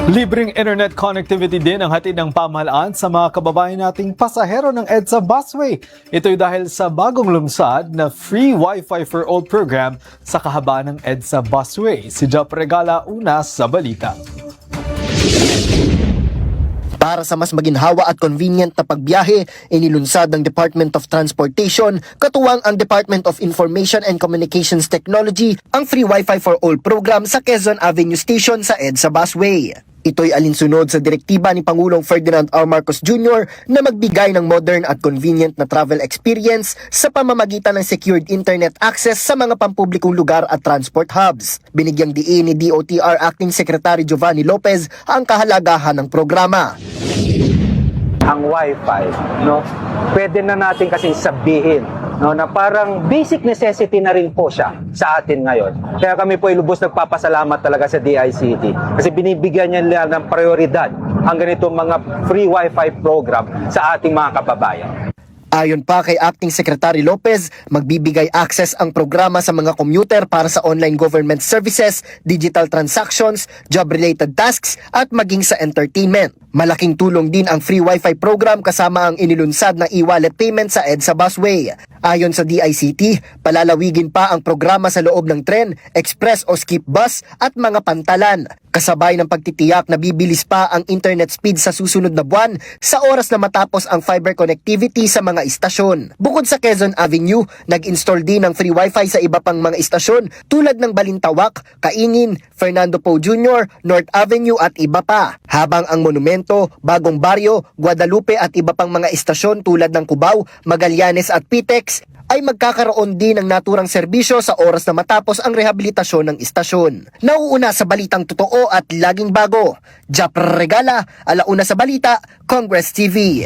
Libreng internet connectivity din ang hatid ng pamahalaan sa mga kababayan nating pasahero ng EDSA Busway. Ito'y dahil sa bagong lungsad na Free Wi-Fi for All program sa kahabaan ng EDSA Busway. Si Jap Regala una sa balita. Para sa mas maginhawa at convenient na pagbiyahe, inilunsad ng Department of Transportation, katuwang ang Department of Information and Communications Technology, ang Free Wi-Fi for All program sa Quezon Avenue Station sa EDSA Busway. Ito'y alinsunod sa direktiba ni Pangulong Ferdinand R. Marcos Jr. na magbigay ng modern at convenient na travel experience sa pamamagitan ng secured internet access sa mga pampublikong lugar at transport hubs. Binigyang diin ni DOTR Acting Secretary Giovanni Lopez ang kahalagahan ng programa. Ang Wi-Fi, pwede na natin kasi sabihin na parang basic necessity na rin po siya sa atin ngayon. Kaya kami po ay lubos nagpapasalamat talaga sa DICT kasi binibigyan niya ng prioridad ang ganitong mga free Wi-Fi program sa ating mga kababayan. Ayon pa kay Acting Secretary Lopez, magbibigay access ang programa sa mga commuter para sa online government services, digital transactions, job-related tasks at maging sa entertainment. Malaking tulong din ang free Wi-Fi program kasama ang inilunsad na e-wallet payment sa EDSA Busway. Ayon sa DICT, palalawigin pa ang programa sa loob ng tren, express o skip bus at mga pantalan. Kasabay ng pagtitiyak na bibilis pa ang internet speed sa susunod na buwan sa oras na matapos ang fiber connectivity sa mga istasyon. Bukod sa Quezon Avenue, nag-install din ng free Wi-Fi sa iba pang mga istasyon tulad ng Balintawak, Kaingin, Fernando Poe Jr., North Avenue at iba pa. Habang ang Monumento, Bagong Baryo, Guadalupe at iba pang mga istasyon tulad ng Cubao, Magallanes at Pitex ay magkakaroon din ng naturang serbisyo sa oras na matapos ang rehabilitasyon ng istasyon. Nauuna sa balitang totoo at laging bago. Jap Regala, alauna sa balita, Congress TV.